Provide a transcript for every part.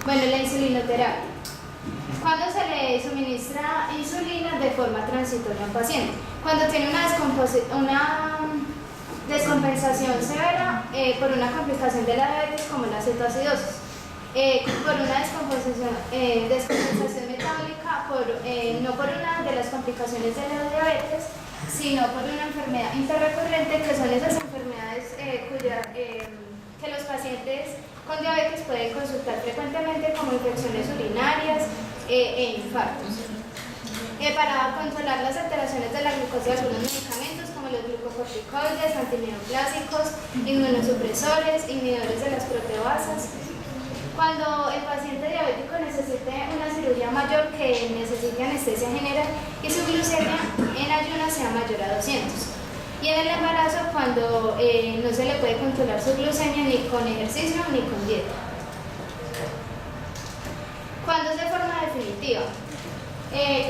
Bueno, la insulinoterapia. ¿Cuándo se le suministra insulina de forma transitoria a un paciente? Cuando tiene una descompensación severa por una complicación de la diabetes como la cetoacidosis, por una descompensación metabólica, no por una de las complicaciones de la diabetes, sino por una enfermedad interrecurrente, que son esas enfermedades que los pacientes con diabetes pueden consultar frecuentemente, como infecciones urinarias e infartos. Para controlar las alteraciones de la glucosa de algunos medicamentos, como los glucocorticoides, antineoplásicos, inmunosupresores, inhibidores de las proteasas. Cuando el paciente diabético necesite una cirugía mayor que necesite anestesia general y su glucemia en ayunas sea mayor a 200. Y en el embarazo, cuando no se le puede controlar su glucemia ni con ejercicio ni con dieta. ¿Cuándo es de forma definitiva?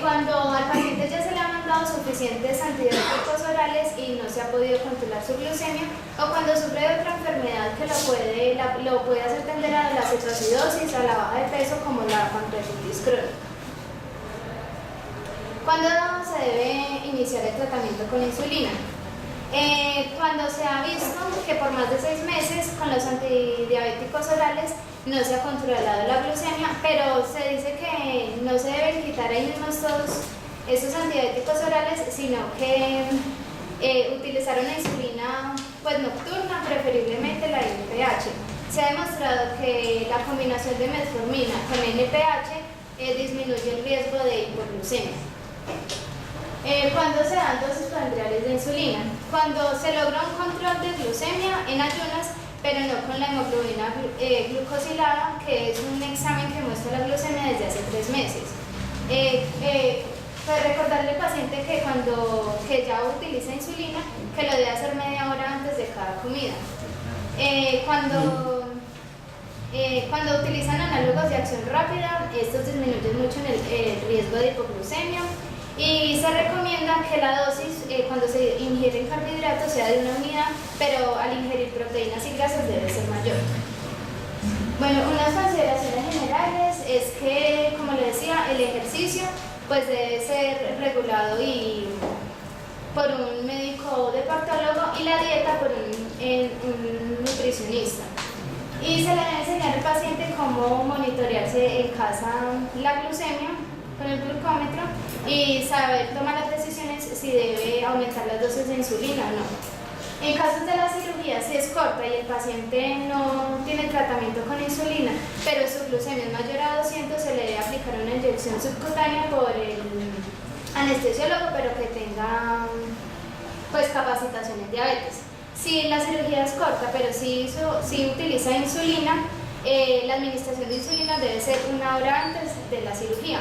Cuando al paciente ya se le han mandado suficientes antidiabéticos orales y no se ha podido controlar su glucemia, o cuando sufre de otra enfermedad que lo puede hacer tender a la cetoacidosis, a la baja de peso, como la pancreatitis crónica. ¿Cuándo se debe iniciar el tratamiento con insulina? Cuando se ha visto que por más de 6 meses con los antidiabéticos orales no se ha controlado la glucemia, pero se dice que no se deben quitar ahí mismo esos antidiabéticos orales, sino que utilizar una insulina pues nocturna, preferiblemente la NPH. Se ha demostrado que la combinación de metformina con NPH disminuye el riesgo de hipoglucemia. ¿Cuándo se dan dosis prandiales de insulina? Cuando se logra un control de glucemia en ayunas, pero no con la hemoglobina glucosilada, que es un examen que muestra la glucemia desde hace 3 meses. Pues recordarle al paciente que ya utiliza insulina, que lo debe hacer media hora antes de cada comida. Cuando utilizan análogos de acción rápida, estos disminuyen mucho el riesgo de hipoglucemia. Y se recomienda que la dosis cuando se ingieren carbohidratos sea de 1 unidad, pero al ingerir proteínas y grasas debe ser mayor. Bueno, unas consideraciones generales es que, como les decía, el ejercicio pues debe ser regulado por un médico deportólogo y la dieta por un nutricionista. Y se le debe enseñar al paciente cómo monitorearse en casa la glucemia con el glucómetro y saber tomar las decisiones si debe aumentar las dosis de insulina o no. En casos de la cirugía, si es corta y el paciente no tiene tratamiento con insulina, pero su glucemia es mayor a 200, se le debe aplicar una inyección subcutánea por el anestesiólogo, pero que tenga pues capacitación en diabetes. Si la cirugía es corta, pero si utiliza insulina, la administración de insulina debe ser 1 hora antes de la cirugía.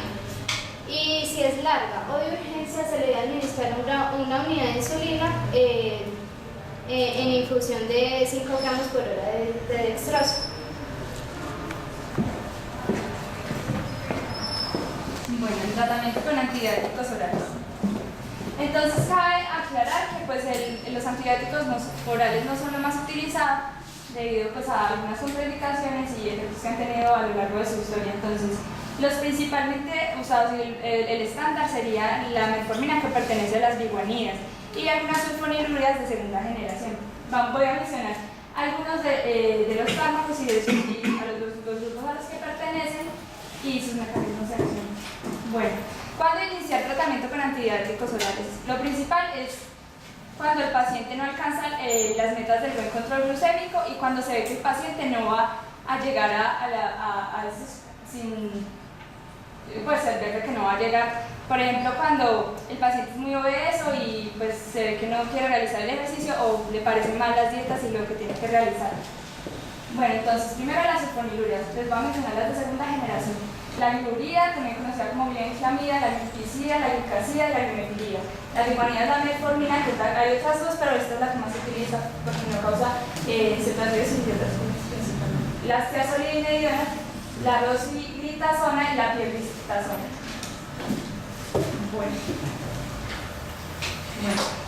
Y si es larga o de urgencia, se le debe administrar una unidad de insulina en infusión de 5 gramos por hora de dextrosa. Bueno, el tratamiento con antidiabéticos orales. Entonces cabe aclarar que pues, los antibióticos orales no son lo más utilizado debido pues, a algunas contraindicaciones y efectos que han tenido a lo largo de su historia. Entonces, los principalmente usados y el estándar sería la metformina, que pertenece a las biguanidas, y algunas sulfonilureas de segunda generación. Voy a mencionar algunos de los fármacos y de los grupos a los que pertenecen y sus mecanismos de acción. Bueno, ¿cuándo iniciar tratamiento con antidiabéticos orales? Lo principal es cuando el paciente no alcanza las metas del buen control glucémico y cuando se ve que el paciente no va a llegar a esos pues se ve que no va a llegar, por ejemplo, cuando el paciente es muy obeso y pues se ve que no quiere realizar el ejercicio o le parecen mal las dietas y lo que tiene que realizar. Bueno, entonces primero las sulfonilureas, les voy a mencionar las de segunda generación. La glurida, también conocida como glibenclamida, la glipizida, la glicazida y la glimetilida. La biguanida es la metformina, que hay otras dos, pero esta es la que más se utiliza porque no causa cetoacidosis y otras cosas principalmente. Las tiazolidinediona, la rosiglitazona y la pioglitazona. Bueno.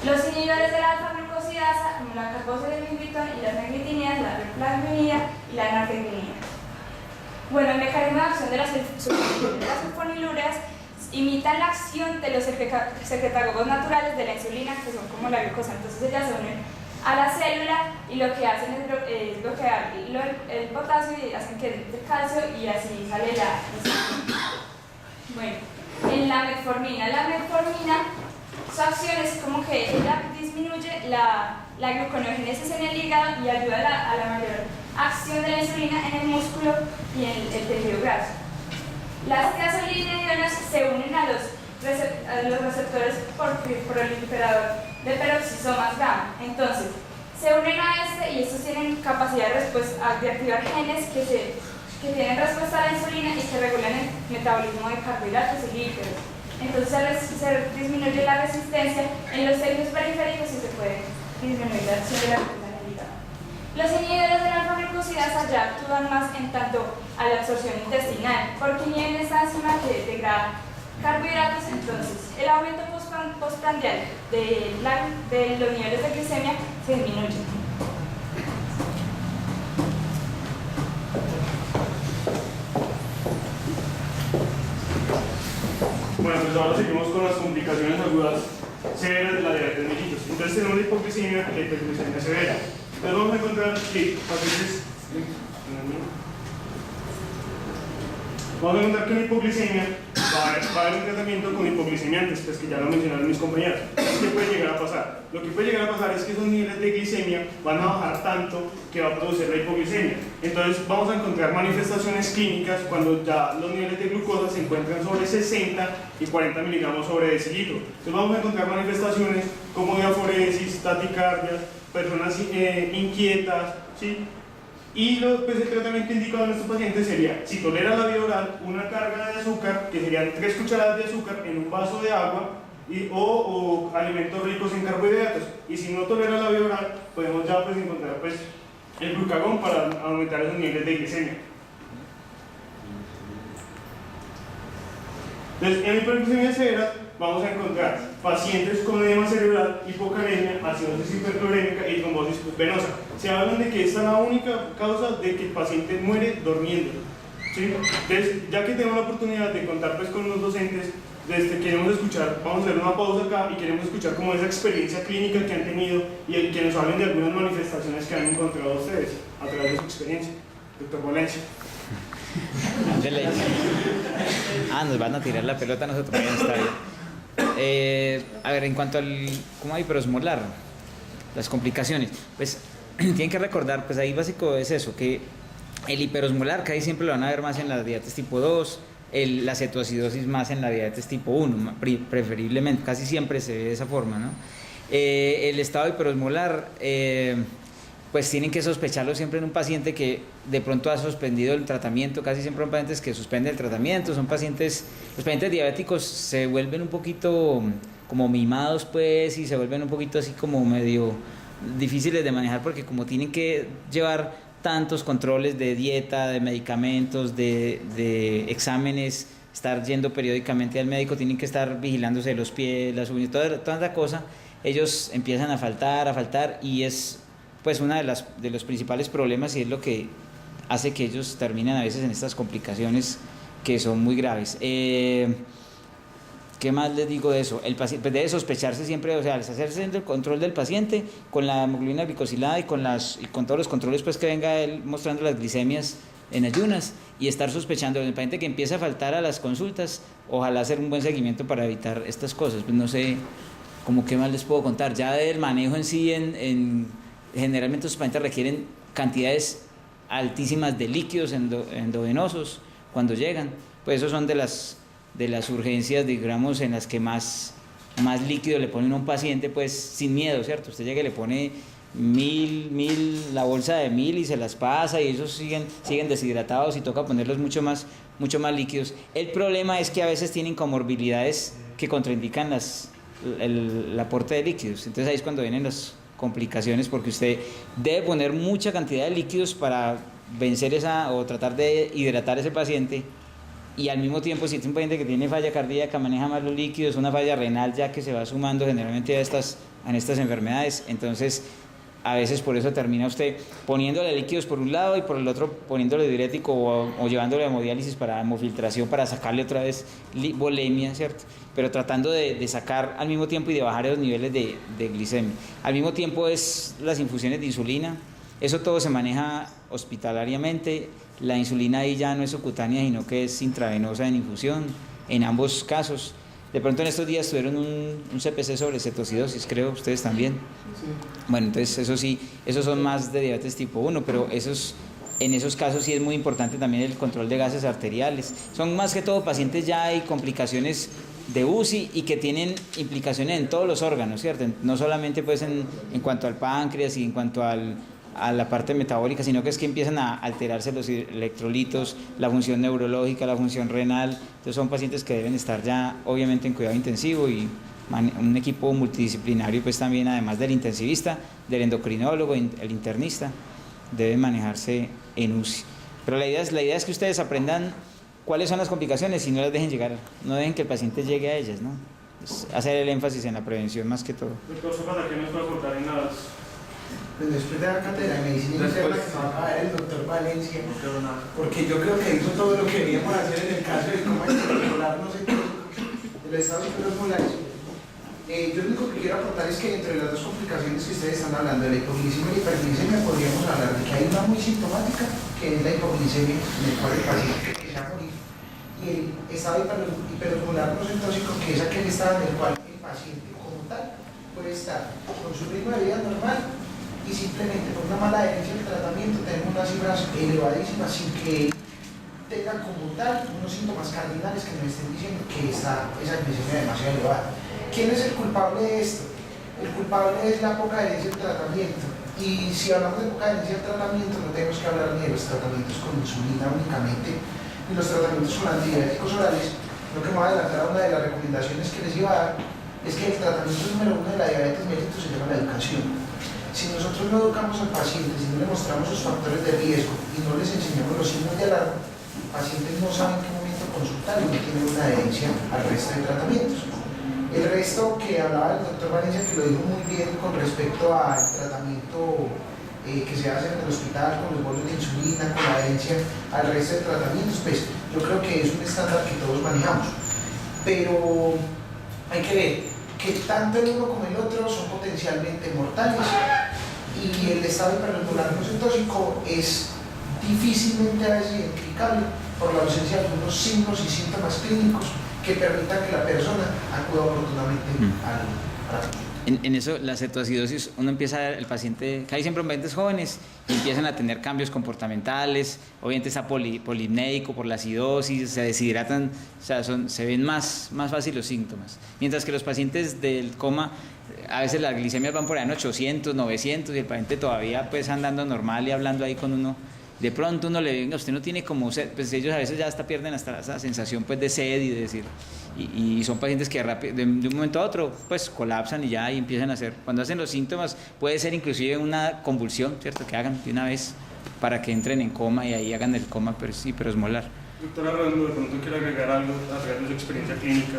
Los inhibidores de la alfa-glucosidasa, como la carboxyl y la neglitinidas, la perplasminida y la norfenginida. Bueno, el mecanismo de acción de las sulfonilureas imitan la acción de los secretagogos naturales de la insulina, que son como la glucosa. Entonces ellas se unen a la célula y lo que hacen es bloquear el potasio y hacen que entre el calcio y así sale la insulina. Bueno, en la metformina, su acción es como que ella disminuye la gluconeogénesis en el hígado y ayuda a la mayor acción de la insulina en el músculo y en el tejido graso. Las tiazolidinedionas se unen a los receptores por el imperador de peroxisomas gamma. Entonces, se unen a y estos tienen capacidad de activar genes que tienen respuesta a la insulina y que regulan el metabolismo de carbohidratos y lípidos. Entonces, se disminuye la resistencia en los tejidos periféricos y se puede disminuir la acción de la glucosa en el hígado. Los inhibidores de la alfa-glucosidasa ya actúan más en tanto a la absorción intestinal, porque inhiben esta enzima que degrada carbohidratos. Entonces, el aumento postprandial de los niveles de glicemia se disminuye. Bueno, pues ahora seguimos con las complicaciones agudas severas de la diabetes mellitus. Entonces tenemos la hipoglicemia y la hiperglicemia severa. Entonces vamos a encontrar que en la hipoglicemia va a haber un tratamiento con hipoglicemiantes, pues que ya lo mencionaron mis compañeros. ¿Qué puede llegar a pasar? Lo que puede llegar a pasar es que esos niveles de glicemia van a bajar tanto que va a producir la hipoglicemia. Entonces vamos a encontrar manifestaciones clínicas cuando ya los niveles de glucosa se encuentran sobre 60 y 40 miligramos sobre decilitro. Entonces vamos a encontrar manifestaciones como diaforesis, taticardias, personas inquietas, ¿sí? Y pues el tratamiento indicado en estos pacientes sería, si tolera la vía oral, una carga de azúcar, que serían 3 cucharadas de azúcar en un vaso de agua, o alimentos ricos en carbohidratos. Y si no tolera la vía oral, podemos ya pues encontrar pues el glucagón para aumentar esos niveles de glicemia. Entonces, en hiperglicemia severa vamos a encontrar pacientes con edema cerebral, hipocalemia, acidosis hiperclorémica y trombosis venosa. Se hablan de que esta es la única causa de que el paciente muere durmiendo, ¿sí? Entonces, ya que tenemos la oportunidad de contar pues, con los docentes, queremos escuchar, vamos a hacer una pausa acá y queremos escuchar como esa experiencia clínica que han tenido y que nos hablen de algunas manifestaciones que han encontrado ustedes a través de su experiencia. Doctor Valencia. Nos van a tirar la pelota a nosotros, ya está bien. A ver, en cuanto al cómo hay hiperosmolar, las complicaciones, pues tienen que recordar, pues ahí básico es eso, que el hiperosmolar casi siempre lo van a ver más en la diabetes tipo 2, la cetoacidosis más en la diabetes tipo 1, preferiblemente, casi siempre se ve de esa forma, ¿no? El estado hiperosmolar, pues tienen que sospecharlo siempre en un paciente que de pronto ha suspendido el tratamiento. Casi siempre son pacientes que suspenden el tratamiento, los pacientes diabéticos se vuelven un poquito como mimados pues y se vuelven un poquito así como medio difíciles de manejar porque como tienen que llevar tantos controles de dieta, de medicamentos, de exámenes, estar yendo periódicamente al médico, tienen que estar vigilándose los pies, las uñas, toda esa cosa, ellos empiezan a faltar y es pues uno de los principales problemas y es lo que hace que ellos terminen a veces en estas complicaciones que son muy graves. ¿Qué más les digo de eso? El paciente pues debe sospecharse siempre, o sea, hacerse el control del paciente con la hemoglobina glicosilada y con todos los controles pues que venga él mostrando las glicemias en ayunas y estar sospechando. El paciente que empieza a faltar a las consultas, ojalá hacer un buen seguimiento para evitar estas cosas. Pues no sé, como qué más les puedo contar. Ya del manejo en sí, generalmente los pacientes requieren cantidades altísimas de líquidos endovenosos cuando llegan, pues esos son de las urgencias, digamos, en las que más líquido le ponen a un paciente, pues sin miedo, ¿cierto? Usted llega y le pone 1000, la bolsa de 1000 y se las pasa y esos siguen deshidratados y toca ponerlos mucho más líquidos. El problema es que a veces tienen comorbilidades que contraindican el aporte de líquidos, entonces ahí es cuando vienen las complicaciones porque usted debe poner mucha cantidad de líquidos para vencer o tratar de hidratar a ese paciente y al mismo tiempo si es un paciente que tiene falla cardíaca maneja más los líquidos, una falla renal ya que se va sumando generalmente en estas enfermedades, entonces a veces por eso termina usted poniéndole líquidos por un lado y por el otro poniéndole diurético o llevándole a hemodiálisis para hemofiltración para sacarle otra vez volemia, ¿cierto? Pero tratando de sacar al mismo tiempo y de bajar los niveles de glicemia. Al mismo tiempo es las infusiones de insulina, eso todo se maneja hospitalariamente, la insulina ahí ya no es subcutánea sino que es intravenosa en infusión, en ambos casos. De pronto en estos días tuvieron un CPC sobre cetocidosis, creo, ustedes también. Sí. Bueno, entonces eso sí, esos son más de diabetes tipo 1, pero en esos casos sí es muy importante también el control de gases arteriales. Son más que todo pacientes ya hay complicaciones de UCI y que tienen implicaciones en todos los órganos, ¿cierto? No solamente pues en cuanto al páncreas y en cuanto a la parte metabólica, sino que es que empiezan a alterarse los electrolitos, la función neurológica, la función renal. Entonces son pacientes que deben estar ya obviamente en cuidado intensivo y un equipo multidisciplinario pues también, además del intensivista, del endocrinólogo, el internista, deben manejarse en UCI. Pero la idea es que ustedes aprendan cuáles son las complicaciones y no las dejen llegar, no dejen que el paciente llegue a ellas, ¿no? Es hacer el énfasis en la prevención más que todo. Doctor Zapata, ¿qué nos puede aportar en las...? Pues después de la cátedra de medicina interna que nos acaba de dar el doctor Valencia, porque yo creo que hizo todo lo que veníamos a hacer en el caso de cómo controlarnos de los estados hiperosmolares. Yo lo único que quiero aportar es que entre las dos complicaciones que ustedes están hablando, de la hipoglicemia y la hiperglicemia, podríamos hablar de que hay una muy sintomática, que es la hipoglicemia, en el cual el paciente empieza a morir, y el estado hiperosmolar no tóxico, que es aquel estado en el cual el paciente como tal puede estar con su ritmo de vida normal y simplemente por una mala adherencia al tratamiento tenemos unas cifras elevadísimas sin que tenga como tal unos síntomas cardinales que nos estén diciendo que esa glicemia demasiado elevada. ¿Quién es el culpable de esto? El culpable es la poca adherencia al tratamiento. Y si hablamos de poca adherencia al tratamiento, no tenemos que hablar ni de los tratamientos con insulina únicamente, ni los tratamientos con antidiabéticos orales. Lo que me va a adelantar a una de las recomendaciones que les iba a dar es que el tratamiento número 1 de la diabetes mellitus se llama la educación. Si nosotros no educamos al paciente, si no le mostramos sus factores de riesgo y no les enseñamos los signos de alarma, el paciente no sabe en qué momento consultar y no tiene una adherencia al resto de tratamientos. El resto que hablaba el doctor Valencia, que lo dijo muy bien con respecto al tratamiento que se hace en el hospital con los bolos de insulina, con la adherencia al resto de tratamientos, pues yo creo que es un estándar que todos manejamos. Pero hay que ver que tanto el uno como el otro son potencialmente mortales y el estado hiperosmolar no tóxico es difícilmente a veces identificable por la ausencia de algunos signos y síntomas clínicos que permitan que la persona acuda oportunamente al tratamiento. En eso, la cetoacidosis, uno empieza a ver el paciente, casi siempre en pacientes jóvenes, y empiezan a tener cambios comportamentales, obviamente está polipnéico por la acidosis, se deshidratan, o sea, se ven más fácil los síntomas. Mientras que los pacientes del coma, a veces las glicemias van por ahí en 800, 900, y el paciente todavía pues andando normal y hablando ahí con uno. De pronto uno le venga, usted no tiene como sed, pues ellos a veces ya hasta pierden hasta esa sensación pues de sed y de decir, y son pacientes que de un momento a otro pues colapsan y ya y empiezan a hacer, cuando hacen los síntomas puede ser inclusive una convulsión, ¿cierto? Que hagan de una vez para que entren en coma y ahí hagan el coma hiperosmolar. Doctora Rolando, de pronto quiere agregar algo a través de su experiencia clínica.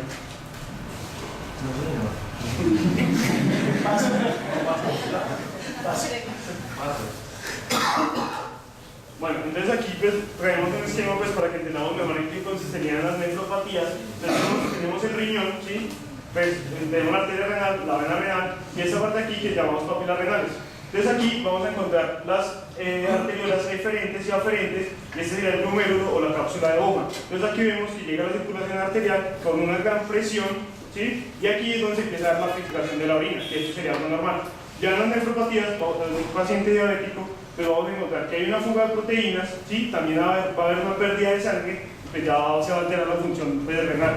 Bueno, entonces aquí pues traemos un esquema pues para que entendamos mejor en qué consistirían las nefropatías. Entonces tenemos el riñón, ¿sí? Pues tenemos la arteria renal, la vena renal y esta parte aquí que llamamos papilas renales. Entonces aquí vamos a encontrar las arteriolas eferentes y aferentes y este sería el glomérulo o la cápsula de Bowman. Entonces aquí vemos que llega la circulación arterial con una gran presión, ¿sí? Y aquí es donde se empieza a dar la filtración de la orina, que esto sería lo normal. Ya en las nefropatías, en un paciente diabético, pero vamos a encontrar que hay una fuga de proteínas, ¿sí? También va a haber una pérdida de sangre, pues ya se va a alterar la función renal.